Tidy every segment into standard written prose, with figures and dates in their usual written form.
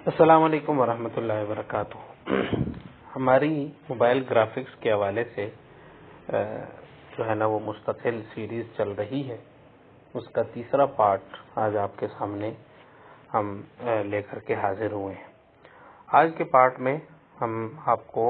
السلام علیکم ورحمۃ اللہ وبرکاتہ۔ ہماری موبائل گرافکس کے حوالے سے جو ہے نا وہ مستقل سیریز چل رہی ہے، اس کا تیسرا پارٹ آج آپ کے سامنے ہم لے کر کے حاضر ہوئے ہیں۔ آج کے پارٹ میں ہم آپ کو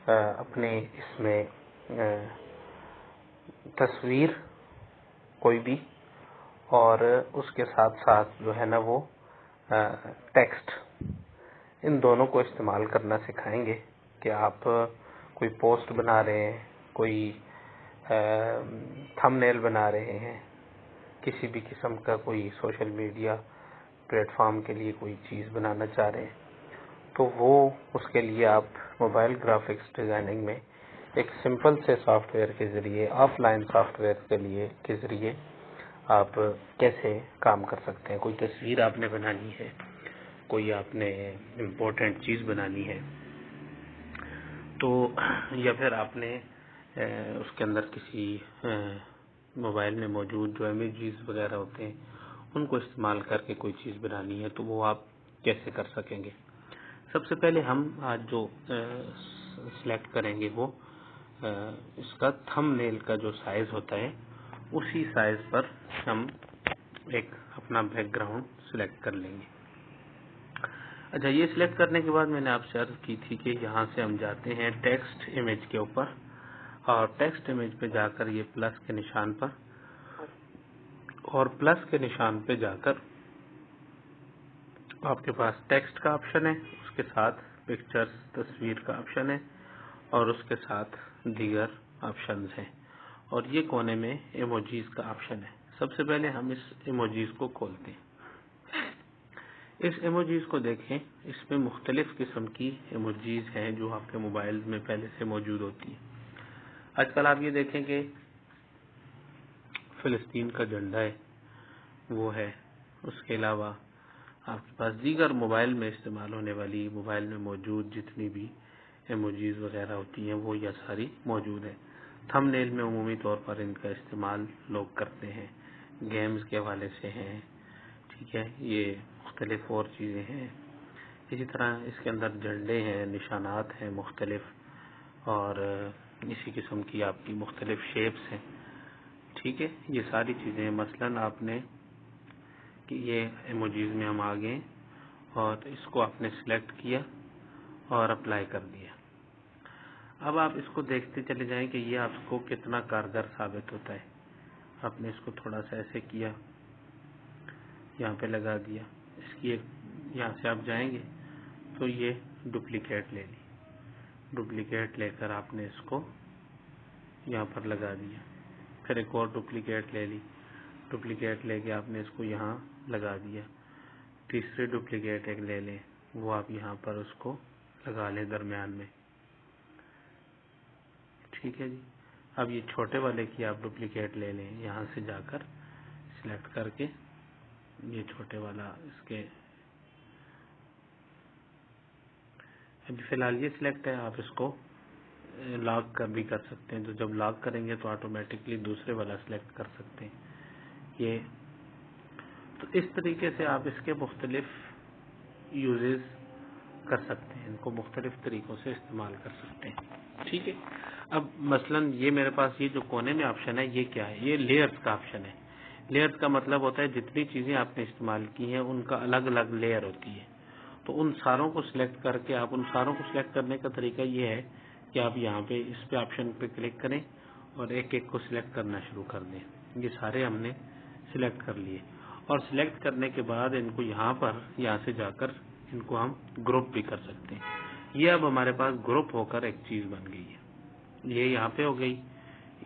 اپنے اس میں تصویر کوئی بھی اور اس کے ساتھ ساتھ جو ہے نا وہ ٹیکسٹ، ان دونوں کو استعمال کرنا سکھائیں گے کہ آپ کوئی پوسٹ بنا رہے ہیں، کوئی تھم نیل بنا رہے ہیں، کسی بھی قسم کا کوئی سوشل میڈیا پلیٹ فارم کے لیے کوئی چیز بنانا چاہ رہے ہیں، تو وہ اس کے لیے آپ موبائل گرافکس ڈیزائننگ میں ایک سمپل سے سافٹ ویئر کے ذریعے، آف لائن سافٹ ویئر کے ذریعے آپ کیسے کام کر سکتے ہیں۔ کوئی تصویر آپ نے بنانی ہے، کوئی آپ نے امپورٹنٹ چیز بنانی ہے، تو یا پھر آپ نے اس کے اندر کسی موبائل میں موجود جو امیجز وغیرہ ہوتے ہیں ان کو استعمال کر کے کوئی چیز بنانی ہے، تو وہ آپ کیسے کر سکیں گے۔ سب سے پہلے ہم آج جو سلیکٹ کریں گے وہ اس کا تھم نیل کا جو سائز ہوتا ہے، اسی سائز پر ہم ایک اپنا بیک گراؤنڈ سلیکٹ کر لیں گے۔ اچھا، یہ سلیکٹ کرنے کے بعد میں نے آپ سے عرض کی تھی کہ یہاں سے ہم جاتے ہیں ٹیکسٹ امیج کے اوپر، اور ٹیکسٹ امیج پہ جا کر یہ پلس کے نشان پر، اور پلس کے نشان پہ جا کر آپ کے پاس ٹیکسٹ کا آپشن ہے، اس کے ساتھ پکچرز تصویر کا آپشن ہے، اور اس کے ساتھ دیگر آپشنز ہیں، اور یہ کونے میں ایموجیز کا آپشن ہے۔ سب سے پہلے ہم اس ایموجیز کو کھولتے ہیں۔ اس ایموجیز کو دیکھیں، اس میں مختلف قسم کی ایموجیز ہیں جو آپ کے موبائل میں پہلے سے موجود ہوتی ہیں۔ آج کل آپ یہ دیکھیں کہ فلسطین کا جھنڈا ہے، وہ ہے، اس کے علاوہ آپ کے پاس دیگر موبائل میں استعمال ہونے والی، موبائل میں موجود جتنی بھی ایموجیز وغیرہ ہوتی ہیں وہ یہ ساری موجود ہے۔ تھم نیل میں عمومی طور پر ان کا استعمال لوگ کرتے ہیں، گیمز کے حوالے سے ہیں، ٹھیک ہے، یہ مختلف اور چیزیں ہیں۔ اسی طرح اس کے اندر جھنڈے ہیں، نشانات ہیں مختلف، اور اسی قسم کی آپ کی مختلف شیپس ہیں، ٹھیک ہے، یہ ساری چیزیں ہیں۔ مثلاً آپ نے کہ یہ ایموجیز میں ہم آ گئے اور اس کو آپ نے سلیکٹ کیا اور اپلائی کر دیا۔ اب آپ اس کو دیکھتے چلے جائیں کہ یہ آپ کو کتنا کارگر ثابت ہوتا ہے۔ آپ نے اس کو تھوڑا سا ایسے کیا، یہاں پہ لگا دیا، اس کی ایک یہاں سے آپ جائیں گے تو یہ ڈپلیکیٹ لے لی، ڈپلیکیٹ لے کر آپ نے اس کو یہاں پر لگا دیا، پھر ایک اور ڈپلیکیٹ لے لی، ڈپلیکیٹ لے کے آپ نے اس کو یہاں لگا دیا، تیسری ڈپلیکیٹ ایک لے لیں، وہ آپ یہاں پر اس کو لگا لیں درمیان میں، ٹھیک ہے جی۔ اب یہ چھوٹے والے کی آپ ڈپلیکیٹ لے لیں، یہاں سے جا کر سلیکٹ کر کے یہ چھوٹے والا اس کے، ابھی فی الحال یہ سلیکٹ ہے، آپ اس کو لاک کر بھی کر سکتے ہیں، تو جب لاک کریں گے تو آٹومیٹکلی دوسرے والا سلیکٹ کر سکتے ہیں۔ یہ تو اس طریقے سے آپ اس کے مختلف یوزز کر سکتے ہیں، ان کو مختلف طریقوں سے استعمال کر سکتے ہیں، ٹھیک ہے۔ اب مثلاً یہ میرے پاس یہ جو کونے میں آپشن ہے، یہ کیا ہے؟ یہ لیئرز کا آپشن ہے۔ لیئرز کا مطلب ہوتا ہے جتنی چیزیں آپ نے استعمال کی ہیں ان کا الگ الگ لیئر ہوتی ہے، تو ان ساروں کو سلیکٹ کر کے آپ ان ساروں کو سلیکٹ کرنے کا طریقہ یہ ہے کہ آپ یہاں پہ اس پہ آپشن پہ کلک کریں اور ایک ایک کو سلیکٹ کرنا شروع کر دیں۔ یہ سارے ہم نے سلیکٹ کر لیے، اور سلیکٹ کرنے کے بعد ان کو یہاں سے جا کر ان کو ہم گروپ بھی کر سکتے ہیں۔ یہ اب ہمارے پاس گروپ ہو کر ایک چیز بن گئی ہے، یہ یہاں پہ ہو گئی،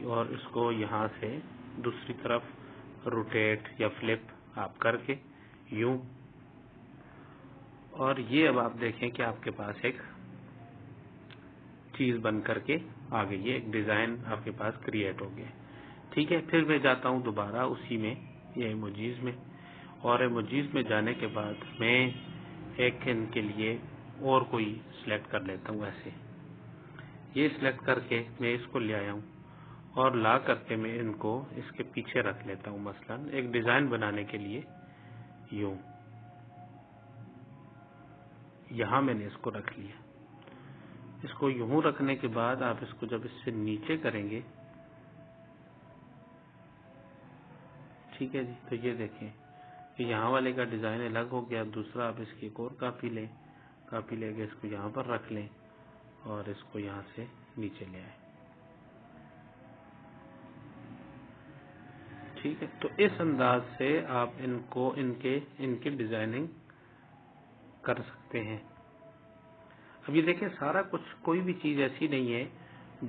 اور اس کو یہاں سے دوسری طرف روٹیٹ یا فلپ آپ کر کے یوں، اور یہ اب آپ دیکھیں کہ آپ کے پاس ایک چیز بن کر کے آ گئی ہے، ایک ڈیزائن آپ کے پاس کریٹ ہو گیا، ٹھیک ہے۔ پھر میں جاتا ہوں دوبارہ اسی میں، یہ ایموجیز میں، اور ایموجیز میں جانے کے بعد میں ایک ان کے لیے اور کوئی سلیکٹ کر لیتا ہوں، ایسے یہ سلیکٹ کر کے میں اس کو لے آیا ہوں، اور لا کر کے میں ان کو اس کے پیچھے رکھ لیتا ہوں، مثلاً ایک ڈیزائن بنانے کے لیے یوں، یہاں میں نے اس کو رکھ لیا. اس کو یوں رکھنے کے بعد آپ اس کو جب اس سے نیچے کریں گے، ٹھیک ہے جی، تو یہ دیکھیں کہ یہاں والے کا ڈیزائن الگ ہو گیا. دوسرا آپ اس کی ایک اور کاپی لیں، کاپی لے کے اس کو یہاں پر رکھ لیں اور اس کو یہاں سے نیچے لے آئیں. ٹھیک ہے، تو اس انداز سے آپ ان کی ڈیزائننگ کر سکتے ہیں. اب یہ دیکھیں سارا کچھ، کوئی بھی چیز ایسی نہیں ہے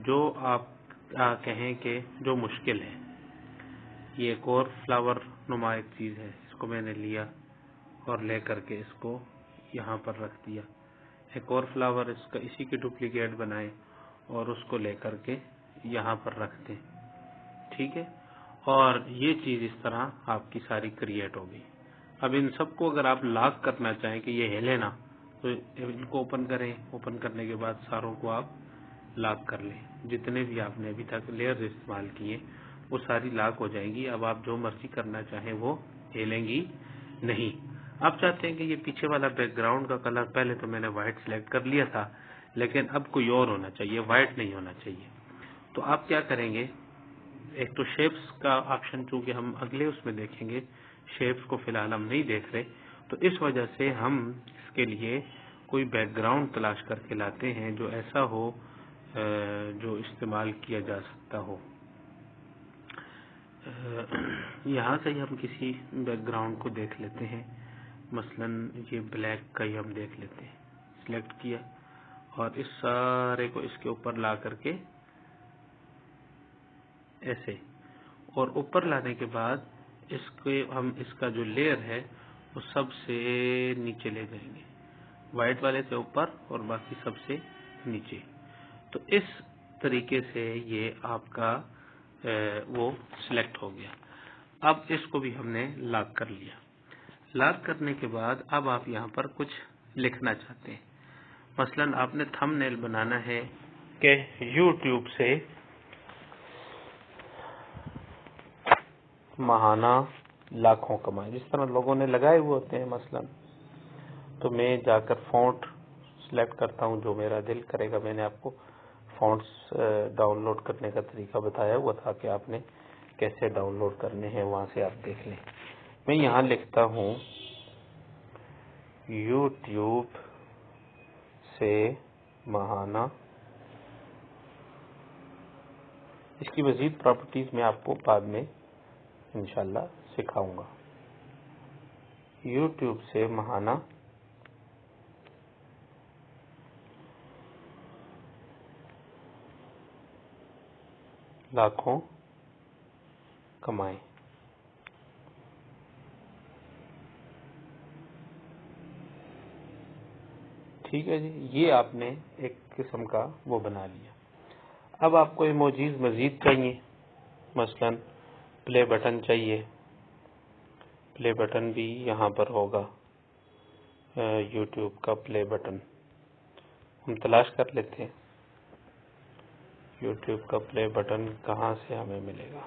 جو آپ کہیں کہ جو مشکل ہے. یہ ایک اور فلاور نما ایک چیز ہے، اس کو میں نے لیا اور لے کر کے اس کو یہاں پر رکھ دیا. ایک اور فلاور اس کا اسی کی ڈپلیکیٹ بنائیں اور اس کو لے کر کے یہاں پر رکھ دیں. ٹھیک ہے، اور یہ چیز اس طرح آپ کی ساری کریٹ ہوگی. اب ان سب کو اگر آپ لاک کرنا چاہیں کہ یہ ہلے نا، تو ان کو اوپن کریں. اوپن کرنے کے بعد ساروں کو آپ لاک کر لیں. جتنے بھی آپ نے ابھی تک لیئرز استعمال کیے وہ ساری لاک ہو جائیں گی. اب آپ جو مرضی کرنا چاہیں وہ ہلیں گی نہیں. آپ چاہتے ہیں کہ یہ پیچھے والا بیک گراؤنڈ کا کلر، پہلے تو میں نے وائٹ سلیکٹ کر لیا تھا، لیکن اب کوئی اور ہونا چاہیے، وائٹ نہیں ہونا چاہیے. تو آپ کیا کریں گے، ایک تو شیپس کا آپشن، چونکہ ہم اگلے اس میں دیکھیں گے، شیپس کو فی الحال ہم نہیں دیکھ رہے، تو اس وجہ سے ہم اس کے لیے کوئی بیک گراؤنڈ تلاش کر کے لاتے ہیں جو ایسا ہو جو استعمال کیا جا سکتا ہو. یہاں سے ہی ہم کسی بیک گراؤنڈ کو دیکھ لیتے ہیں. مثلا یہ بلیک کا ہی ہم دیکھ لیتے ہیں. سلیکٹ کیا اور اس سارے کو اس کے اوپر لا کر کے ایسے، اور اوپر لانے کے بعد ہم اس کا جو لیئر ہے وہ سب سے نیچے لے جائیں گے، وائٹ والے سے اوپر اور باقی سب سے نیچے. تو اس طریقے سے یہ آپ کا وہ سلیکٹ ہو گیا. اب اس کو بھی ہم نے لاک کر لیا. لاک کرنے کے بعد اب آپ یہاں پر کچھ لکھنا چاہتے ہیں. مثلا آپ نے تھم نیل بنانا ہے کہ یوٹیوب سے ماہانہ لاکھوں کمائے، جس طرح لوگوں نے لگائے ہوئے ہوتے ہیں. مثلا تو میں جا کر فونٹ سلیکٹ کرتا ہوں جو میرا دل کرے گا. میں نے آپ کو فونٹس ڈاؤن لوڈ کرنے کا طریقہ بتایا ہوا تھا کہ آپ نے کیسے ڈاؤن لوڈ کرنے ہیں، وہاں سے آپ دیکھ لیں. میں یہاں لکھتا ہوں یوٹیوب سے ماہانہ. اس کی مزید پراپرٹیز میں آپ کو بعد میں انشاءاللہ سکھاؤں گا. یوٹیوب سے ماہانہ لاکھوں کمائیں. ٹھیک ہے جی، یہ آپ نے ایک قسم کا وہ بنا لیا. اب آپ کو ایموجیز مزید چاہیے. مثلا پلے بٹن چاہیے. پلے بٹن بھی یہاں پر ہوگا، یوٹیوب کا پلے بٹن ہم تلاش کر لیتے ہیں. یوٹیوب کا پلے بٹن کہاں سے ہمیں ملے گا؟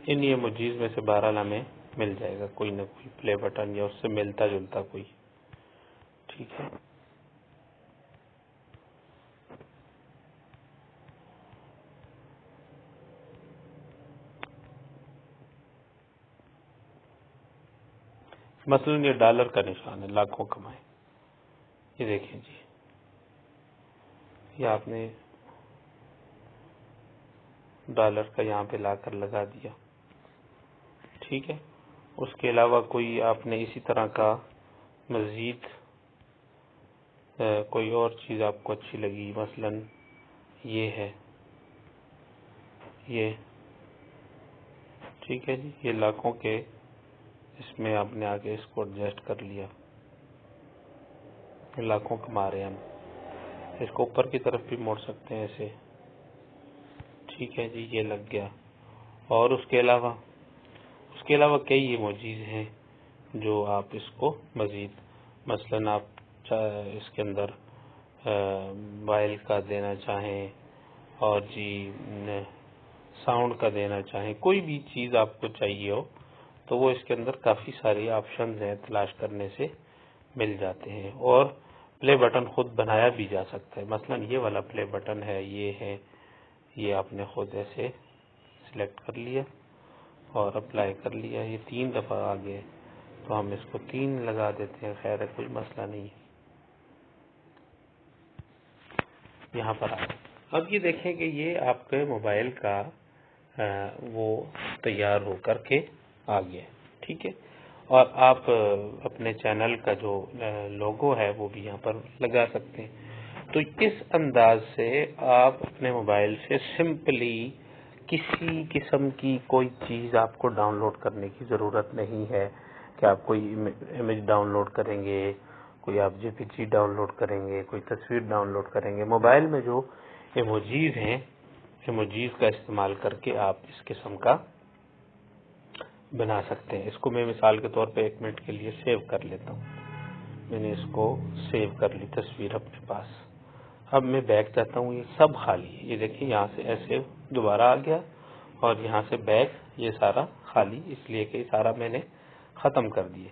ان ایموجیز میں سے بہرحال ہمیں مل جائے گا کوئی نہ کوئی پلے بٹن یا اس سے ملتا جلتا کوئی. ٹھیک ہے، مثلا یہ ڈالر کا نشان ہے، لاکھوں کمائے. یہ دیکھیں جی، یہ آپ نے ڈالر کا یہاں پہ لا کر لگا دیا. ٹھیک ہے، اس کے علاوہ کوئی آپ نے اسی طرح کا مزید کوئی اور چیز آپ کو اچھی لگی، مثلا یہ ہے، یہ ٹھیک ہے جی، یہ لاکھوں کے، اس میں آپ نے آگے اس کو ایڈجسٹ کر لیا. لاکھوں کما رہے ہیں ہم. اس کو اوپر کی طرف بھی موڑ سکتے ہیں ایسے. ٹھیک ہے جی، یہ لگ گیا. اور اس کے علاوہ کئی ایموجیز ہیں جو آپ اس کو مزید، مثلا آپ اس کے اندر موبائل کا دینا چاہیں اور جی ساؤنڈ کا دینا چاہیں، کوئی بھی چیز آپ کو چاہیے ہو تو وہ اس کے اندر کافی ساری آپشنز ہیں، تلاش کرنے سے مل جاتے ہیں. اور پلے بٹن خود بنایا بھی جا سکتا ہے. مثلا یہ والا پلے بٹن ہے، یہ آپ نے خود ایسے سلیکٹ کر لیا اور اپلائی کر لیا. یہ 3 دفعہ آ گیا تو ہم اس کو 3 لگا دیتے ہیں. خیر ہے، کوئی مسئلہ نہیں ہے. یہاں پر آ اب یہ دیکھیں کہ یہ آپ کے موبائل کا وہ تیار ہو کر کے آ گیا. ٹھیک ہے، اور آپ اپنے چینل کا جو لوگو ہے وہ بھی یہاں پر لگا سکتے ہیں. تو اس انداز سے آپ اپنے موبائل سے سمپلی کسی قسم کی کوئی چیز آپ کو ڈاؤن لوڈ کرنے کی ضرورت نہیں ہے کہ آپ کوئی امیج ڈاؤن لوڈ کریں گے، کوئی آپ جے پی جی ڈاؤن لوڈ کریں گے، کوئی تصویر ڈاؤن لوڈ کریں گے. موبائل میں جو ایموجیز ہیں، ایموجیز کا استعمال کر کے آپ اس قسم کا بنا سکتے ہیں. اس کو میں مثال کے طور پہ 1 منٹ کے لیے سیو کر لیتا ہوں. میں نے اس کو سیو کر لی تصویر اپنے پاس. اب میں بیک جاتا ہوں، یہ سب خالی ہے. یہ دیکھیں یہاں سے ایسے دوبارہ آ گیا اور یہاں سے بیک یہ سارا خالی، اس لیے کہ سارا میں نے ختم کر دیے.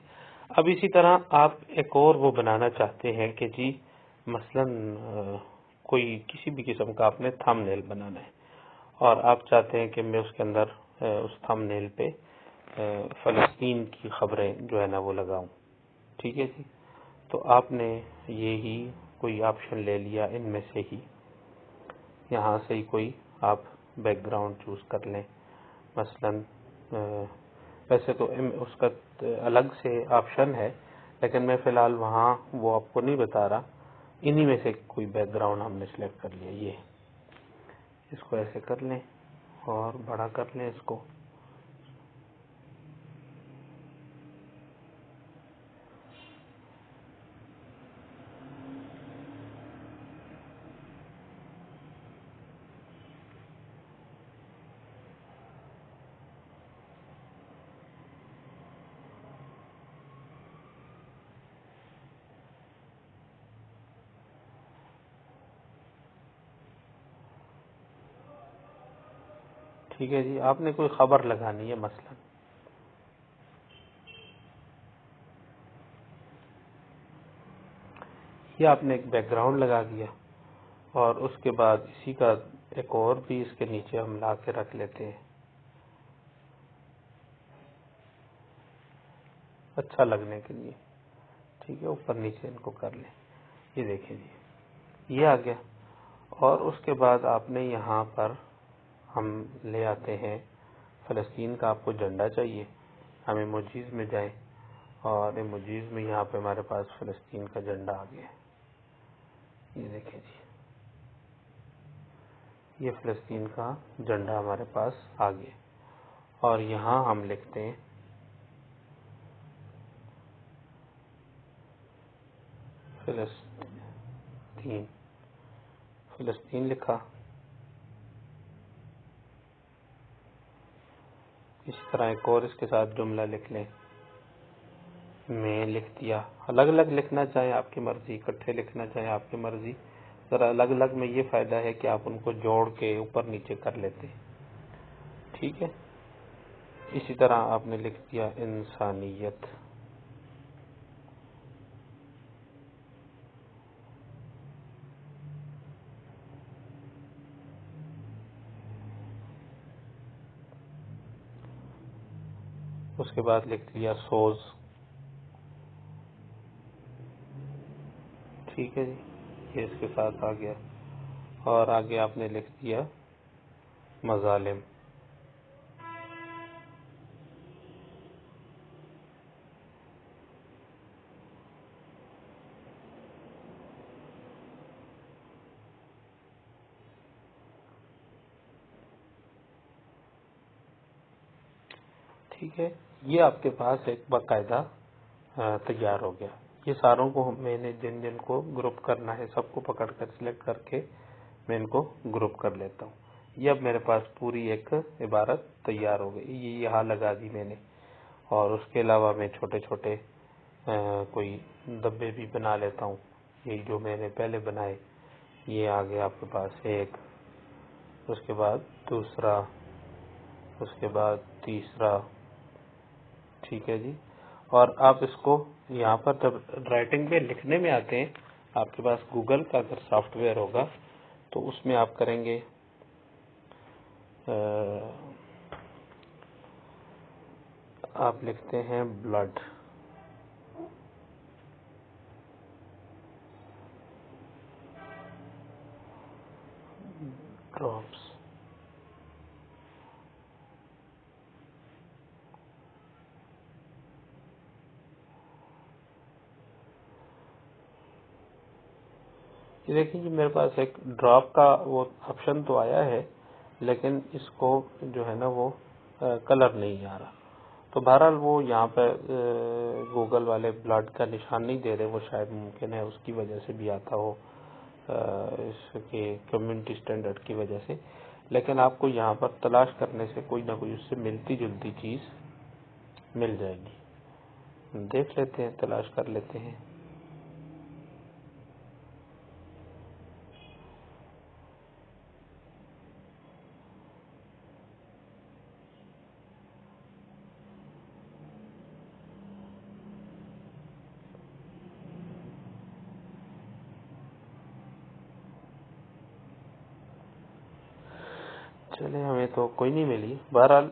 اب اسی طرح آپ ایک اور وہ بنانا چاہتے ہیں کہ جی مثلا کوئی کسی بھی قسم کا آپ نے تھم نیل بنانا ہے اور آپ چاہتے ہیں کہ میں اس کے اندر اس تھم نیل پہ فلسطین کی خبریں جو ہے نا وہ لگاؤں. ٹھیک ہے جی، تو آپ نے یہی کوئی آپشن لے لیا ان میں سے ہی. یہاں سے ہی کوئی آپ بیک گراؤنڈ چوز کر لیں. مثلا ویسے تو اس کا الگ سے آپشن ہے، لیکن میں فی الحال وہاں وہ آپ کو نہیں بتا رہا. انہی میں سے کوئی بیک گراؤنڈ ہم نے سلیکٹ کر لیا. یہ اس کو ایسے کر لیں اور بڑا کر لیں اس کو. ٹھیک ہے جی، آپ نے کوئی خبر لگانی ہے مثلا، یہ آپ نے ایک بیک گراؤنڈ لگا دیا اور اس کے بعد اسی کا ایک اور بھی اس کے نیچے ہم لا کے رکھ لیتے ہیں اچھا لگنے کے لیے. ٹھیک ہے، اوپر نیچے ان کو کر لیں. یہ دیکھیں جی، یہ آ گیا. اور اس کے بعد آپ نے یہاں پر ہم لے آتے ہیں فلسطین کا. آپ کو جھنڈا چاہیے، ہم ایموجیز میں جائیں اور ایموجیز میں یہاں پہ ہمارے پاس فلسطین کا جھنڈا آ گیا. یہ دیکھیں جی، یہ فلسطین کا جھنڈا ہمارے پاس آ گیا. اور یہاں ہم لکھتے ہیں فلسطین. فلسطین لکھا. اسی طرح ایک اور اس کے ساتھ جملہ لکھ لیں. میں لکھ دیا. الگ الگ لکھنا چاہیں آپ کی مرضی، اکٹھے لکھنا چاہیں آپ کی مرضی. ذرا الگ الگ میں یہ فائدہ ہے کہ آپ ان کو جوڑ کے اوپر نیچے کر لیتے ہیں. ٹھیک ہے، اسی طرح آپ نے لکھ دیا انسانیت. اس کے بعد لکھ دیا سوز. ٹھیک ہے جی، یہ اس کے ساتھ آ گیا. اور آگے آپ نے لکھ دیا مظالم. ٹھیک ہے، یہ آپ کے پاس ایک باقاعدہ تیار ہو گیا. یہ ساروں کو میں نے جن جن کو گروپ کرنا ہے سب کو پکڑ کر سلیکٹ کر کے میں ان کو گروپ کر لیتا ہوں. یہ اب میرے پاس پوری ایک عبارت تیار ہو گئی. یہ یہاں لگا دی میں نے. اور اس کے علاوہ میں چھوٹے چھوٹے کوئی دبے بھی بنا لیتا ہوں. یہ جو میں نے پہلے بنائے یہ آگے آپ کے پاس ایک، اس کے بعد دوسرا، اس کے بعد تیسرا. ٹھیک ہے جی. اور آپ اس کو یہاں پر جب رائٹنگ میں لکھنے میں آتے ہیں آپ کے پاس گوگل کا اگر سافٹ ویئر ہوگا تو اس میں آپ کریں گے آپ لکھتے ہیں بلڈ ڈراپس. یہ دیکھیں جی میرے پاس ایک ڈراپ کا وہ آپشن تو آیا ہے لیکن اس کو جو ہے نا وہ کلر نہیں آ رہا. تو بہرحال وہ یہاں پہ گوگل والے بلڈ کا نشان نہیں دے رہے، وہ شاید ممکن ہے اس کی وجہ سے بھی آتا ہو، اس کے کمیونٹی اسٹینڈرڈ کی وجہ سے. لیکن آپ کو یہاں پر تلاش کرنے سے کوئی نہ کوئی اس سے ملتی جلتی چیز مل جائے گی. دیکھ لیتے ہیں، تلاش کر لیتے ہیں. چلے ہمیں تو کوئی نہیں ملی. بہرحال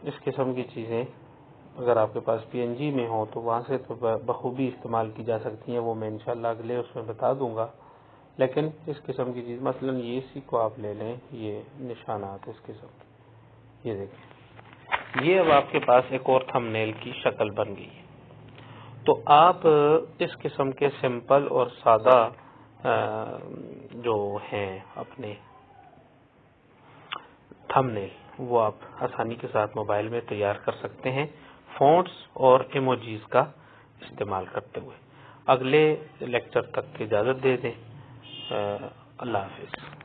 اس قسم کی چیزیں اگر آپ کے پاس پی این جی میں ہوں تو وہاں سے تو بخوبی استعمال کی جا سکتی ہیں. وہ میں انشاءاللہ اگلے اس میں بتا دوں گا. لیکن اس قسم کی چیز مثلا یہ اسی کو آپ لے لیں، یہ نشانات اس قسم کے، یہ دیکھیں، یہ اب آپ کے پاس ایک اور تھم نیل کی شکل بن گئی ہے. تو آپ اس قسم کے سمپل اور سادہ جو ہیں اپنے تھم نیل، وہ آپ آسانی کے ساتھ موبائل میں تیار کر سکتے ہیں فونٹس اور ایموجیز کا استعمال کرتے ہوئے. اگلے لیکچر تک اجازت دے دیں. اللہ حافظ.